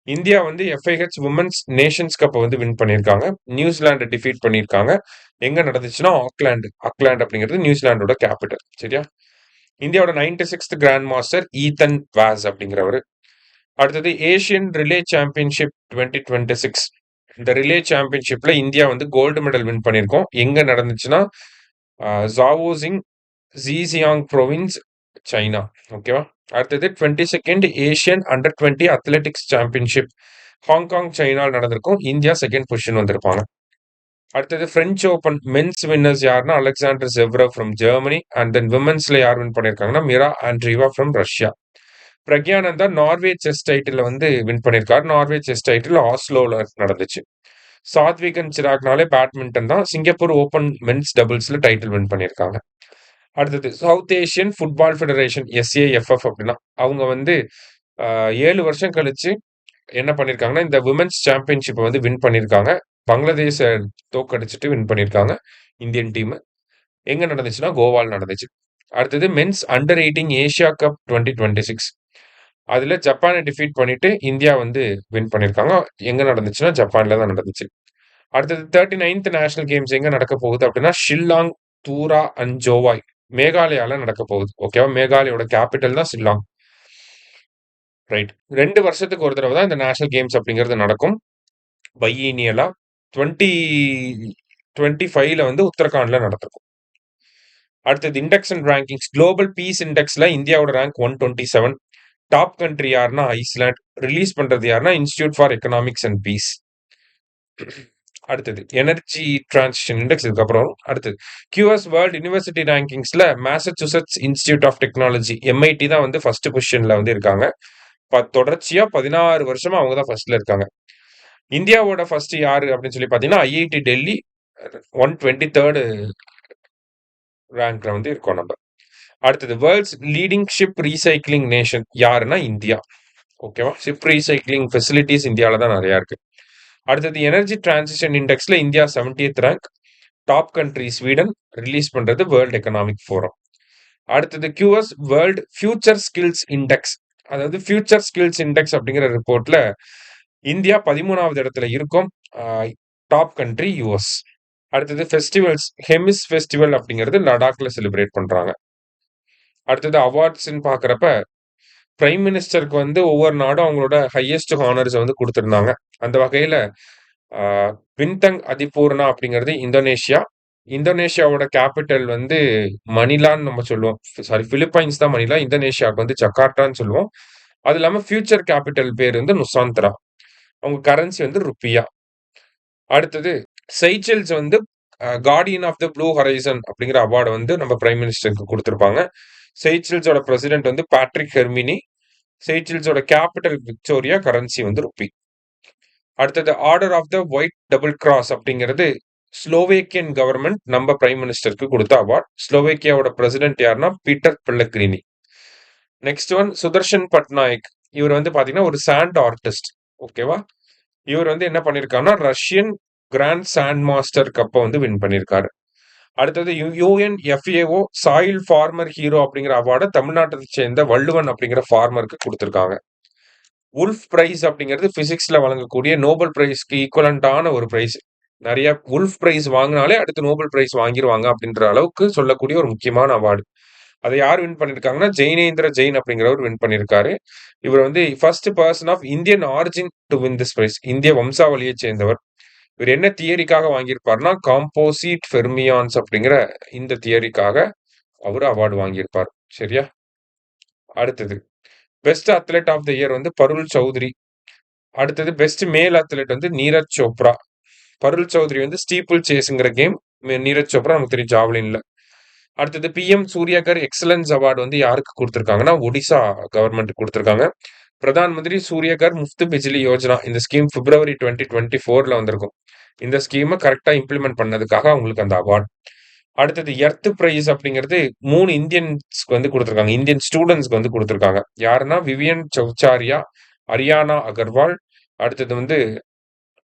India வந்து FIH விமென்ஸ் நேஷன்ஸ் கப் வந்து வின் பண்ணியிருக்காங்க. நியூசிலாண்டை டிஃபீட் பண்ணியிருக்காங்க. எங்க நடந்துச்சுன்னா ஆக்லாந்து அப்படிங்கிறது நியூசிலாண்டோட கேபிட்டல். சரியா? இந்தியாவோட 96th grand master Ethan was அப்படிங்கிறவர். அடுத்தது ஏசியன் ரிலே சாம்பியன்ஷிப் 2026. இந்த ரிலே சாம்பியன்ஷிப்ல இந்தியா வந்து கோல்டு மெடல் வின் பண்ணியிருக்கோம். எங்க நடந்துச்சுன்னா ஜாவோசிங் ஜீசியாங் ப்ரோவின்ஸ் சைனா. ஓகேவா. அடுத்தது 22nd Asian under 20 athletics championship Hong Kong சைனால நடந்திருக்கும். இந்தியா செகண்ட் பொசிஷன் வந்திருப்பாங்க. அடுத்தது பிரெஞ்சு ஓபன் மென்ஸ் வின்னர்ஸ் யாருன்னா Alexander Zverev from Germany. And then விமன்ஸ்ல யார் வின் பண்ணிருக்காங்கன்னா Mirra Andreeva from Russia. Praggnanandhaa Norway chess title வந்து வின் பண்ணியிருக்காரு. நார்வே செஸ் டைட்டில் ஆஸ்லோல நடந்துச்சு. சாத்விகன் சிராக்னாலே பேட்மிண்டன் தான். சிங்கப்பூர் ஓபன் மென்ஸ் டபுள்ஸ்ல டைட்டில் வின் பண்ணியிருக்காங்க. அடுத்தது South Asian football federation SAFF அப்படின்னா அவங்க வந்து 7 வருஷம் கழிச்சு என்ன பண்ணியிருக்காங்கன்னா இந்த விமென்ஸ் சாம்பியன்ஷிப்பை வந்து வின் பண்ணியிருக்காங்க. பங்களாதேஷை தோக்கடிச்சிட்டு வின் பண்ணியிருக்காங்க இந்தியன் டீம். எங்க நடந்துச்சுன்னா கோவால் நடந்துச்சு. அடுத்தது மென்ஸ் அண்டர் 18 ஏஷியா கப் 2026. அதுல ஜப்பானை டிஃபீட் பண்ணிட்டு இந்தியா வந்து வின் பண்ணியிருக்காங்க. எங்க நடந்துச்சுன்னா ஜப்பான்ல தான் நடந்துச்சு. அடுத்தது 39th நேஷனல் கேம்ஸ் எங்க நடக்க போகுது அப்படின்னா ஷில்லாங், தூரா அண்ட் ஜோவாய் மேகாலயால நடக்க போகுது. ஓகேவா. மேகாலயோட கேபிட்டல் தான் ஷில்லாங். ரைட். 2 வருஷத்துக்கு ஒரு தடவை தான் இந்த நேஷனல் கேம்ஸ் அப்படிங்கிறது நடக்கும். பையினியலா 2025ல வந்து உத்தரகாண்ட்ல நடந்திருக்கும். அடுத்தது index and rankings. Global peace இண்டெக்ஸ்ல இந்தியாவோட ரேங்க் 127. டாப் கண்ட்ரி யாருன்னா ஐஸ்லாண்ட். ரிலீஸ் பண்றது யாருன்னா institute for economics and peace. அடுத்தது எனர்ஜி டிரான்சிஷன் இண்டெக்ஸ். இதுக்கப்புறம் அடுத்தது QS வேர்ல்ட் யூனிவர்சிட்டி ரேங்கிங்ஸ்ல Massachusetts institute of technology MIT தான் வந்து ஃபர்ஸ்ட் பொசிஷன்ல வந்து இருக்காங்க. தொடர்ச்சியா 16 வருஷமா அவங்க தான் ஃபர்ஸ்ட்ல இருக்காங்க. இந்தியாவோட ஃபர்ஸ்ட் யாரு அப்படின்னு சொல்லி பாத்தீங்கன்னா IIT டெல்லி 123rd ரேங்க்ல வந்து இருக்கோம் நம்ம. அடுத்தது world's leading ship recycling nation யாருன்னா இந்தியா. ஓகேவா. ஷிப் ரீசைக்ளிங் ஃபெசிலிட்டிஸ் இந்தியாவில தான் நிறைய இருக்கு. அடுத்தது எனர்ஜி டிரான்சிஷன் இண்டெக்ஸ்ல India 70th rank. Top country Sweden. Release பண்றது வேர்ல்ட் எக்கனாமிக் ஃபோரம். அடுத்தது QS world future skills index. அதாவது ஃபியூச்சர் ஸ்கில்ஸ் இண்டெக்ஸ் அப்படிங்கிற ரிப்போர்ட்ல இந்தியா 13வது இடத்துல இருக்கும். Top country US. அடுத்தது ஃபெஸ்டிவல்ஸ். ஹெமிஸ் ஃபெஸ்டிவல் அப்படிங்கிறது லடாக்ல செலிப்ரேட் பண்றாங்க. அடுத்தது அவார்ட்ஸ்ன்னு பாக்குறப்ப பிரைம் மினிஸ்டருக்கு வந்து ஒவ்வொரு நாடும் அவங்களோட ஹையஸ்ட் ஹானர்ஸ் வந்து கொடுத்திருந்தாங்க. அந்த வகையில பின்தங் அதிபூர்ணா அப்படிங்கிறது இந்தோனேஷியா. இந்தோனேஷியாவோட கேபிட்டல் வந்து மணிலான்னு நம்ம சொல்லுவோம். சாரி, பிலிப்பைன்ஸ் தான் மணிலா. இந்தோனேஷியாவுக்கு வந்து ஜகார்ட்டான்னு சொல்லுவோம். அது இல்லாம ஃபியூச்சர் கேபிட்டல் பேர் வந்து நுசாந்தரா. அவங்க கரன்சி வந்து ருப்பியா. அடுத்தது சைச்செல்ஸ் வந்து Guardian of the Blue Horizon அப்படிங்கிற அவார்டு வந்து நம்ம பிரைம் மினிஸ்டருக்கு கொடுத்திருப்பாங்க. சைச்செல்ஸோட பிரசிடென்ட் வந்து பேட்ரிக் ஹெர்மினி. சைச்செல்ஸோட கேபிட்டல் விக்டோரியா. கரன்சி வந்து ருப்பி. அடுத்தது Order of the White Double Cross அப்படிங்கிறது ஸ்லோவேக்கியன் கவர்மெண்ட் நம்ம பிரைம் மினிஸ்டருக்கு கொடுத்த அவார்ட். ஸ்லோவேக்கியாவோட பிரசிடென்ட் யாருன்னா Peter Pellegrini. Next one Sudarshan Pattnaik. இவர் வந்து பாத்தீங்கன்னா ஒரு சாண்ட் ஆர்டிஸ்ட். ஓகேவா. இவர் வந்து என்ன பண்ணிருக்காருன்னா ரஷ்யன் கிராண்ட் சாண்ட் மாஸ்டர் கப்பை வந்து வின் பண்ணியிருக்காரு. அடுத்தது UNFAO சாயில் ஃபார்மர் ஹீரோ அப்படிங்கிற அவார்டை தமிழ்நாட்டை சேர்ந்த வள்ளுவன் அப்படிங்கிற ஃபார்மருக்கு கொடுத்திருக்காங்க. உல்ஃப் பிரைஸ் அப்படிங்கிறது பிசிக்ஸ்ல வழங்கக்கூடிய நோபல் பிரைஸ்க்கு ஈக்குவலண்டான ஒரு பிரைஸ். நிறைய உல்ஃப் பிரைஸ் வாங்கினாலே அடுத்து நோபல் பிரைஸ் வாங்கிடுவாங்க அப்படின்ற அளவுக்கு சொல்லக்கூடிய ஒரு முக்கியமான அவார்டு. அதை யார் வின் பண்ணிருக்காங்கன்னா ஜெயினேந்திர ஜெயின் அப்படிங்கிறவர் வின் பண்ணியிருக்காரு. இவர் வந்து first person of Indian origin to win this prize. இந்திய வம்சாவளியை சேர்ந்தவர். இவர் என்ன தியரிக்காக வாங்கியிருப்பார்னா காம்போசிட் ஃபெர்மியான்ஸ் அப்படிங்கிற இந்த தியரிக்காக அவர் அவார்டு வாங்கியிருப்பார். சரியா. அடுத்தது best athlete of the year வந்து பருள் சௌத்ரி. அடுத்தது பெஸ்ட் மேல் அத்லெட் வந்து நீரஜ் சோப்ரா. பருள் சௌத்ரி வந்து ஸ்டீப்பிள் சேஸுங்கிற கேம். நீரஜ் சோப்ரா நமக்கு தெரியும் ஜாவ்லின்ல. அடுத்தது PM சூர்யாகர் எக்ஸலன்ஸ் அவார்டு வந்து யாருக்கு கொடுத்திருக்காங்கன்னா ஒடிசா கவர்மெண்ட் கொடுத்திருக்காங்க. பிரதான் மந்திரி சூர்யாகர் முஃப்த் பிஜ்லி யோஜனா இந்த ஸ்கீம் February 2024ல வந்திருக்கும். இந்த ஸ்கீமை கரெக்டா இம்ப்ளிமெண்ட் பண்ணதுக்காக அவங்களுக்கு அந்த அவார்டு. அடுத்தது எர்த் பிரைஸ் அப்படிங்கிறது 3 இந்தியன்ஸ்க்கு வந்து கொடுத்திருக்காங்க. இந்தியன் ஸ்டூடெண்ட்ஸ்க்கு வந்து கொடுத்திருக்காங்க. யாருன்னா விவியன் சௌச்சாரியா, அரியானா அகர்வால், அடுத்தது வந்து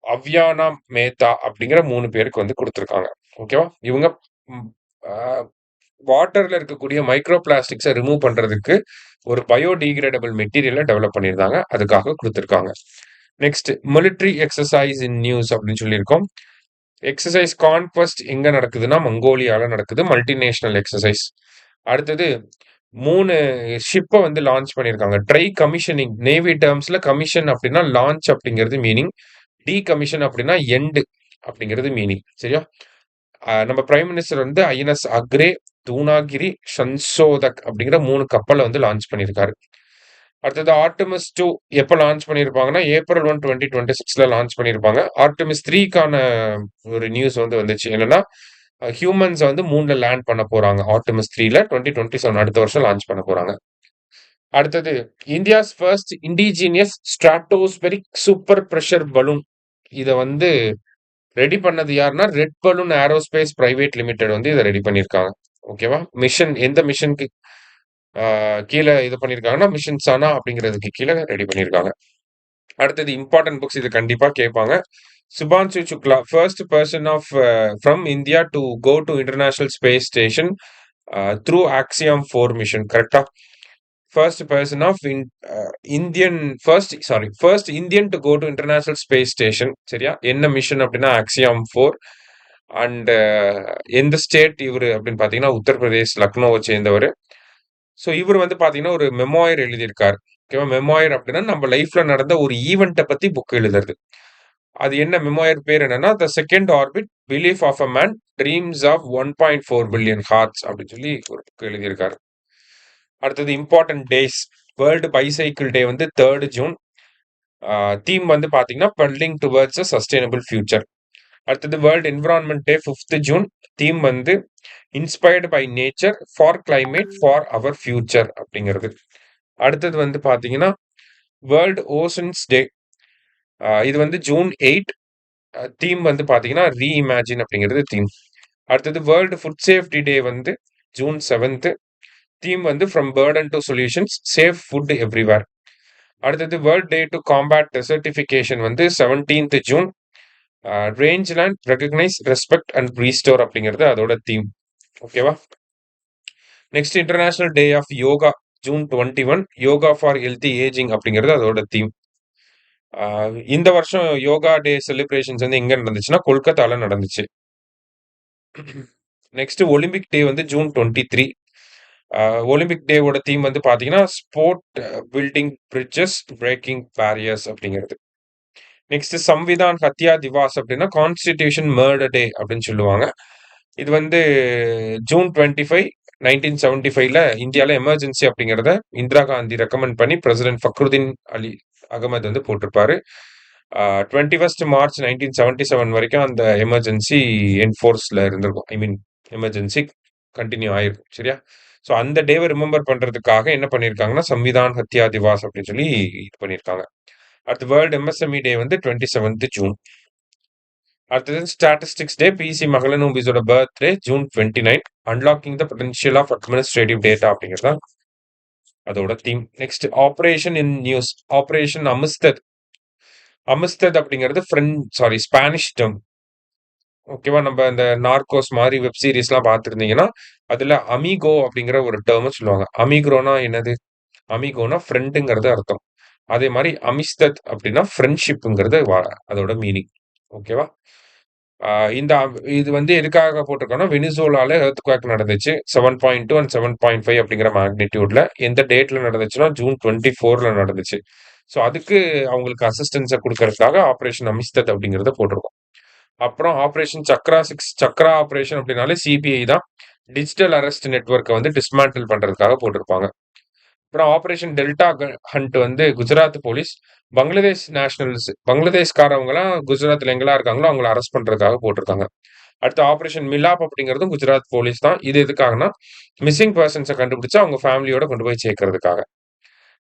அவ்யானா மேத்தா அப்படிங்கிற 3 பேருக்கு வந்து கொடுத்திருக்காங்க. ஓகேவா. இவங்க வாட்டர்ல இருக்கக்கூடிய மைக்ரோ பிளாஸ்டிக்ஸை ரிமூவ் பண்றதுக்கு ஒரு பயோடிகிரேடபிள் மெட்டீரியலை டெவலப் பண்ணியிருந்தாங்க. அதுக்காக கொடுத்திருக்காங்க. Next military exercise in news அப்படின்னு சொல்லியிருக்கோம். எக்ஸசைஸ் கான்குவெஸ்ட் எங்க நடக்குதுன்னா மங்கோலியால நடக்குது. Multinational exercise. அடுத்தது 3 ஷிப்ப வந்து லான்ச் பண்ணியிருக்காங்க. ட்ரை கமிஷனிங் நேவி டெர்ம்ஸ்ல கமிஷன் அப்டின்னா லான்ச் அப்டிங்கிறது மீனிங். டீகமிஷன் அப்டின்னா எண்ட் அப்டிங்கிறது மீனிங். சரியா? நம்ம பிரைம் மினிஸ்டர் வந்து ஐஎன்எஸ் அக்ரே, தூனாகிரி, சன்சோதக் அப்படிங்கிற 3 கப்பல வந்து லான்ச் பண்ணியிருக்காரு. அடுத்தது ஆர்டெமிஸ் 2 எப்ப லான்ச் பண்ணியிருப்பாங்கன்னா, ஏப்ரல் 1, 2026ல லான்ச் பண்ணியிருப்பாங்க. ஆர்டெமிஸ் 3க்கான ஒரு நியூஸ் வந்து வந்துச்சு. என்னன்னா, ஹியூமன்ஸ வந்து மூன்ல லேண்ட் பண்ண போறாங்க. ஆர்டெமிஸ் 3ல 2027 அடுத்த வருஷம் லான்ச் பண்ண போறாங்க. அடுத்தது India's first indigenous stratospheric super pressure balloon. இத வந்து ரெடி பண்ணது யாருன்னா, Red Balloon Aerospace Private Limited வந்து இத ரெடி பண்ணியிருக்காங்க. ஓகேவா? மிஷன் எந்த மிஷனுக்கு கீழ இது பண்ணியிருக்காங்கன்னா, மிஷன் சனா அப்படிங்கிறதுக்கு கீழ ரெடி பண்ணியிருக்காங்க. அடுத்தது இம்பார்ட்டன்ட் புக்ஸ் இது கண்டிப்பா கேட்பாங்க. Shubhanshu Shukla, first person of from India to go to international space station through Axiom 4 mission. கரெக்ட்டா? First person of first Indian to go to international space station. சரியா? என்ன மிஷன் அப்படின்னா ஆக்சியம் 4. அண்ட் எந்த ஸ்டேட் இவரு அப்படின்னு பார்த்தீங்கன்னா, உத்தரப்பிரதேஷ், லக்னோவை சேர்ந்தவரு. ஸோ இவர் வந்து பார்த்தீங்கன்னா, ஒரு மெமோயர் எழுதியிருக்காரு. ஓகேவா? மெமோயர் அப்படின்னா நம்ம லைஃப்ல நடந்த ஒரு ஈவென்ட்ட பத்தி புக் எழுதுறது. அது என்ன மெமோயர் பேர் என்னன்னா, the second orbit belief of a man dreams of 1.4 billion hearts அப்படின்னு சொல்லி ஒரு புக் எழுதியிருக்காரு. அடுத்தது important days. World bicycle day வந்து 3 ஜூன். தீம் வந்து பார்த்தீங்கன்னா, pedalling towards a sustainable future. அடுத்தது world environment day 5th June. Theme வந்து inspired by nature for climate for our future அப்படிங்கிறது. அடுத்தது வந்து பார்த்தீங்கன்னா, வேர்ல்டு ஓஷன்ஸ் டே. இது வந்து ஜூன் 8. தீம் வந்து பார்த்தீங்கன்னா, ரீஇமேஜின் அப்படிங்கிறது தீம். அடுத்தது வேர்ல்டு ஃபுட் சேஃப்டி டே வந்து ஜூன் 7th. தீம் வந்து from burden to solutions safe food everywhere. அடுத்தது world day to combat desertification வந்து 17th June. Range land recognise respect and restore அப்படிங்கிறது அதோட தீம். ஓகேவா? Next international day of yoga June 21. Yoga for healthy ageing அப்படிங்கிறது அதோட theme. இந்த வருஷம் யோகா டே செலிப்ரேஷன்ஸ் வந்து எங்க நடந்துச்சுன்னா, கொல்கத்தால நடந்துச்சு. நெக்ஸ்ட் ஒலிம்பிக் டே வந்து ஜூன் 23. ஒலிம்பிக் டேவோட தீம் வந்து பார்த்தீங்கன்னா, sport building bridges, breaking barriers அப்படிங்கிறது. நெக்ஸ்ட் சம்விதான் ஹத்யா திவாஸ் அப்படின்னா, கான்ஸ்டிடியூஷன் மர்டர் டே அப்படின்னு சொல்லுவாங்க. இது வந்து ஜூன் 25, 1975ல இந்தியால எமர்ஜென்சி அப்படிங்கிறத இந்திரா காந்தி ரெக்கமெண்ட் பண்ணி பிரசிடென்ட் ஃபக்ருதீன் அலி அகமது வந்து போட்டிருப்பாரு. 21st மார்ச் 1977 வரைக்கும் அந்த எமர்ஜென்சி என்ஃபோர்ஸ்ல இருந்திருக்கும். ஐ மீன் எமர்ஜென்சி கண்டினியூ ஆயிருக்கும். சரியா? ஸோ அந்த டேவை ரிமெம்பர் பண்றதுக்காக என்ன பண்ணியிருக்காங்கன்னா, சம்விதான் ஹத்யா திவாஸ் அப்படின்னு சொல்லி இது பண்ணியிருக்காங்க. அடுத்து வேர்ல்டு எம்எஸ்எம்இ டே வந்து 27th ஜூன். அடுத்தது ஸ்டாட்டிஸ்டிக்ஸ் டே. பிசி மகளனூபிஸோட birthday June 29. Unlocking the potential of administrative data அப்படிங்கிறது தான் அதோட theme. Next operation in news. Operation Amistad. Amistad அப்படிங்கிறது ஸ்பானிஷ் டெர்ம். ஓகேவா? நம்ம இந்த நார்கோஸ் மாதிரி வெப் சீரிஸ்லாம் பார்த்துருந்தீங்கன்னா, அதுல அமிகோ அப்படிங்கிற ஒரு டேர்ம சொல்லுவாங்க. அமிக்ரோனா என்னது? அமிகோனா ஃப்ரெண்டுங்கிறது அர்த்தம். அதே மாரி அமிஸ்தத் அப்படின்னா ஃப்ரெண்ட்ஷிப்ங்கிறது அதோட மீனிங். ஓகேவா? ஆ இந்த இது வந்து எதுக்காக போட்டிருக்கோம்னா, வெனிசுவேலால எர்த்குவேக் நடந்துச்சு. 7.2 அண்ட் 7.5 அப்படிங்கிற மேக்னிட்யூட்ல. எந்த டேட்ல நடந்துச்சுன்னா, ஜூன் 24ல நடந்துச்சு. ஸோ அதுக்கு அவங்களுக்கு அசிஸ்டன்ஸ குடுக்கறதுக்காக ஆப்பரேஷன் அமிஸ்தத் அப்படிங்கிறத போட்டிருக்கோம். அப்புறம் ஆப்பரேஷன் சக்ரா 6. சக்ரா ஆப்பரேஷன் அப்படின்னாலே சிபிஐ தான். டிஜிட்டல் அரெஸ்ட் நெட்வொர்க்க வந்து டிஸ்மேண்டில் பண்றதுக்காக போட்டிருப்பாங்க. அப்புறம் ஆபரேஷன் டெல்டா ஹண்ட் வந்து குஜராத் போலீஸ் பங்களாதேஷ்காரவங்கலாம் குஜராத்ல எங்கெல்லாம் இருக்காங்களோ அவங்கள அரெஸ்ட் பண்றதுக்காக போட்டிருக்காங்க. அடுத்து ஆபரேஷன் மிலாப் அப்படிங்கிறதும் குஜராத் போலீஸ் தான். இது எதுக்காகன்னா, மிஸ்ஸிங் பர்சன்ஸை கண்டுபிடிச்சு அவங்க ஃபேமிலியோட கொண்டு போய் சேர்க்கறதுக்காக.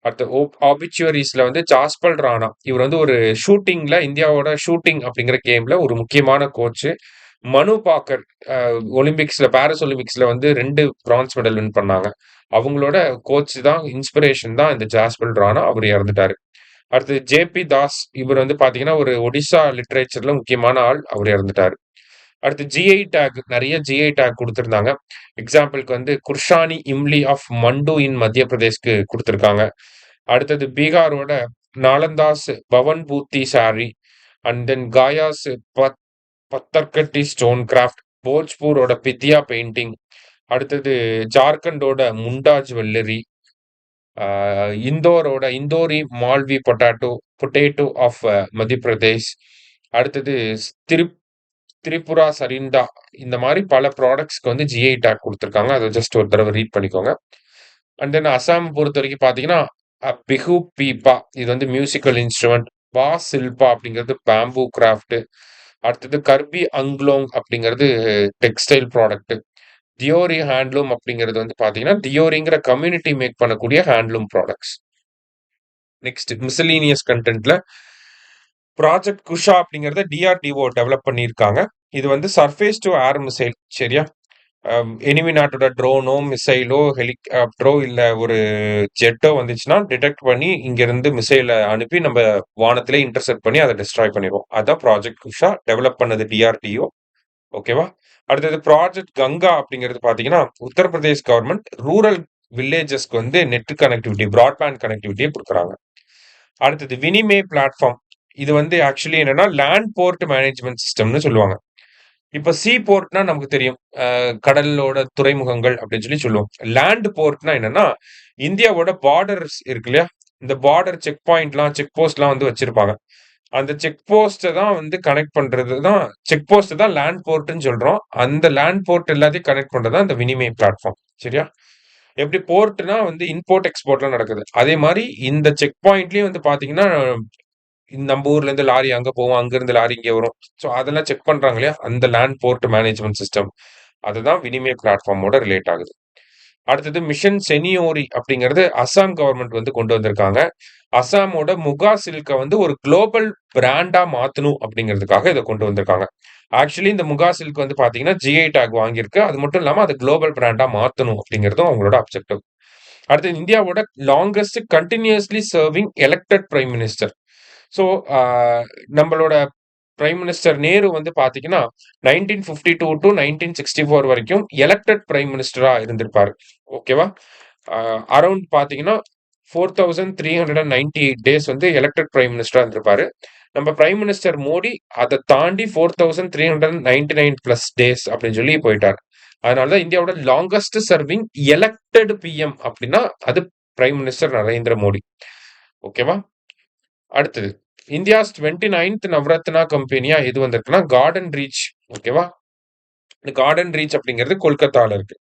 அடுத்து ஆபிச்சுவரிஸ்ல வந்து ஜாஸ்பல் ராணா. இவர் வந்து ஒரு ஷூட்டிங்ல இந்தியாவோட ஷூட்டிங் அப்படிங்கிற கேம்ல ஒரு முக்கியமான கோச். மனு பாக்கர் ஒலிம்பிக்ஸ்ல பாரிஸ் ஒலிம்பிக்ஸ்ல வந்து 2 பிரான்ஸ் மெடல் வின் பண்ணாங்க. அவங்களோட கோச் தான் இன்ஸ்பிரேஷன் தான் இந்த ஜாஸ்பல் ராணா. அவர் இறந்துட்டாரு. அடுத்து ஜேபி தாஸ். இவர் வந்து பாத்தீங்கன்னா ஒரு ஒடிசா லிட்ரேச்சர்ல முக்கியமான ஆள். அவர் இறந்துட்டாரு. அடுத்து ஜிஐ டேக் நிறைய ஜிஐ டேக் கொடுத்திருந்தாங்க. எக்ஸாம்பிளுக்கு வந்து குர்ஷானி இம்லி ஆஃப் மண்டு இன் மத்திய பிரதேஷ்க்கு கொடுத்திருக்காங்க. அடுத்தது பீகாரோட Nalanda's Bawan Buti sari and then Gaya's Pattharkatti stone craft, போஜ்பூரோட பித்தியா பெயிண்டிங், அடுத்தது ஜார்க்கண்டோட முண்டா ஜுவல்லரி, இந்தோரோட இந்தோரி மால்வி பொட்டேட்டோ ஆஃப் மத்திய பிரதேஷ். அடுத்தது திரிப் திரிபுரா சரிந்தா. இந்த மாரி பல ப்ராடக்ட்ஸ்க்கு வந்து ஜிஐ டேக் குடுத்துருக்காங்க. அத ஜஸ்ட் ஒரு தடவ ரீட் பண்ணிக்கோங்க. அண்ட் தென் அசாம் பொறுத்தவரைக்கும் பார்த்தீங்கன்னா, பிஹு பீப்பா இது வந்து மியூசிக்கல் இன்ஸ்ட்ருமெண்ட். பா சில்பா அப்படிங்கிறது பேம்பூ கிராஃப்ட். அடுத்தது கர்பி அங்க்லோங் அப்படிங்கிறது டெக்ஸ்டைல் ப்ராடக்ட். தியோரி ஹேண்ட்லூம் அப்படிங்கிறது வந்து பார்த்தீங்கன்னா, தியோரிங்கிற கம்யூனிட்டி மேக் பண்ணக்கூடிய ஹேண்ட்லூம் ப்ராடக்ட்ஸ். நெக்ஸ்ட் மிஸ்செலேனியஸ் கன்டென்ட்ல ப்ராஜெக்ட் குஷா அப்படிங்கிறத டிஆர்டிஓ டெவலப் பண்ணியிருக்காங்க. இது வந்து சர்ஃபேஸ் டு ஏர் மிசைல் சரியா? எனிமி நாட்டோட ட்ரோனோ, மிசைலோ, ஹெலிகாப்டரோ இல்ல ஒரு ஜெட்டோ வந்துச்சுன்னா டிடெக்ட் பண்ணி இங்கிருந்து மிசைல அனுப்பி நம்ம வானத்திலே இன்டர்செப்ட் பண்ணி அதை டிஸ்ட்ராய் பண்ணிடுவோம். அதான் ப்ராஜெக்ட் குஷா டெவலப் பண்ணது டிஆர்டிஓ. ஓகேவா? அடுத்தது ப்ராஜெக்ட் கங்கா அப்படிங்கிறது பார்த்தீங்கன்னா, உத்தரப்பிரதேஷ் கவர்மெண்ட் ரூரல் வில்லேஜஸ்க்கு வந்து நெட் கனெக்டிவிட்டி, பிராட்பேண்ட் கனெக்டிவிட்டிய குடுக்குறாங்க. அடுத்தது வினிமே பிளாட்ஃபார்ம். இது வந்து ஆக்சுவலி என்னன்னா, லேண்ட் போர்ட் மேனேஜ்மென்ட் சிஸ்டம்னு சொல்லுவாங்க. இப்ப சீ போர்ட்னா நமக்கு தெரியும். கடலோட துறைமுகங்கள் அப்படின்னு சொல்லி சொல்லுவோம். லேண்ட் போர்ட்னா என்னன்னா, இந்தியாவோட பார்டர்ஸ் இருக்கு இல்லையா? இந்த பார்டர் செக் பாயிண்ட்லாம், செக் போஸ்ட்லாம் வந்து வச்சிருப்பாங்க. அந்த செக் போஸ்ட்ட தான் வந்து கனெக்ட் பண்றது தான் செக் போஸ்ட்ட தான் லேண்ட் போர்ட்ன்னு சொல்றோம். அந்த லேண்ட் போர்ட் எல்லாத்தையும் கனெக்ட் பண்றது தான் இந்த வினிமே பிளாட்ஃபார்ம். சரியா? எப்படி போர்ட்னா வந்து இம்போர்ட், எக்ஸ்போர்ட்லாம் நடக்குது. அதே மாரி இந்த செக் பாயிண்ட்லயும் வந்து பார்த்தீங்கன்னா, நம்ம ஊர்ல இருந்து லாரி அங்க போகும். அங்க இருந்து லாரி இங்க வரும். சோ அதெல்லாம் செக் பண்றாங்க இல்லையா? அந்த லேண்ட் போர்ட் மேனேஜ்மென்ட் சிஸ்டம். அதுதான் வினிமே பிளாட்ஃபார்மோட ரிலேட் ஆகுது. அடுத்தது மிஷன் செனியோரி அப்படிங்கிறது அசாம் கவர்மெண்ட் வந்து கொண்டு வந்திருக்காங்க. அசாமோட முகா சில்க்க வந்து ஒரு குளோபல் பிராண்டா மாத்தணும் அப்படிங்கிறதுக்காக இத கொண்டு வந்திருக்காங்க. ஆக்சுவலி இந்த முகா சில்க் வந்து பார்த்தீங்கன்னா, ஜிஐ டேக் வாங்கியிருக்கு. அது மட்டும் இல்லாம அது குளோபல் பிராண்டா மாத்தணும் அப்படிங்கிறதும் அவங்களோட அப்ஜெக்டிவ். அடுத்து இந்தியாவோட longest continuously serving elected prime minister. So, uh நம்மளோட பிரைம் மினிஸ்டர் நேரு வந்து பார்த்தீங்கன்னா, 1952 டூ 1964 வரைக்கும் எலக்டட் பிரைம் மினிஸ்டரா இருந்திருப்பாரு. ஓகேவா? அ அரவுண்ட் பார்த்தீங்கன்னா, 4398 டேஸ் வந்து எலக்டட் பிரைம் மினிஸ்டரா இருந்திருப்பாரு. நம்ம பிரைம் மினிஸ்டர் மோடி அத தாண்டி 4399 பிளஸ் டேஸ் அப்படின்னு சொல்லி போயிட்டாரு. அதனால தான் இந்தியாவோட லாங்கஸ்ட் சர்விங் எலக்டட் பிஎம் அப்படின்னா, அது பிரைம் மினிஸ்டர் நரேந்திர மோடி. ஓகேவா? அடுத்தது இந்தியாஸ் 29த் நவரத்னா கம்பெனியா எது வந்திருக்குன்னா கார்டன் ரீச். ஓகேவா? இந்த கார்டன் ரீச் அப்படிங்கிறது கொல்கத்தால இருக்கு.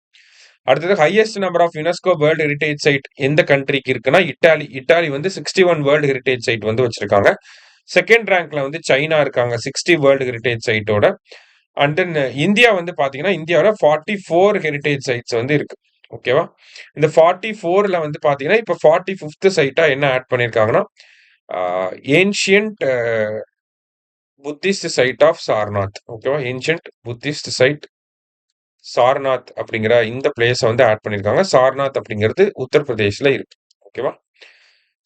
அடுத்தது highest number of UNESCO world heritage site எந்த கண்ட்ரிக்கு இருக்குன்னா இட்டாலி. இட்டாலி வந்து 61 வேர்ல்டு ஹெரிடேஜ் சைட் வந்து வச்சிருக்காங்க. செகண்ட் ரேங்க்ல வந்து சைனா இருக்காங்க 60 வேர்ல்டு ஹெரிடேஜ் சைட்டோட. அண்ட் தென் இந்தியா வந்து பாத்தீங்கன்னா இந்தியாவோட 44 ஹெரிடேஜ் சைட்ஸ் வந்து இருக்கு. ஓகேவா? இந்த 44ல வந்து பாத்தீங்கன்னா இப்ப 45th சைட்டா என்ன ஆட் பண்ணிருக்காங்கன்னா ancient Buddhist site of Sarnath. ஓகேவா? ஏன்ஷியன்ட் புத்திஸ்ட் சைட் சார்நாத் அப்படிங்கிற இந்த பிளேஸ வந்து ஆட் பண்ணியிருக்காங்க. சார்நாத் அப்படிங்கிறது உத்தரப்பிரதேஷ்ல இருக்கு. ஓகேவா?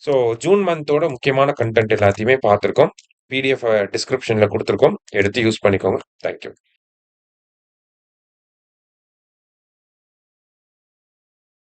ஸோ ஜூன் மந்தோட முக்கியமான கன்டென்ட் எல்லாத்தையுமே பார்த்துருக்கோம். பிடிஎஃப் டிஸ்கிரிப்ஷன்ல குடுத்துருக்கோம். எடுத்து யூஸ் பண்ணிக்கோங்க. Thank you.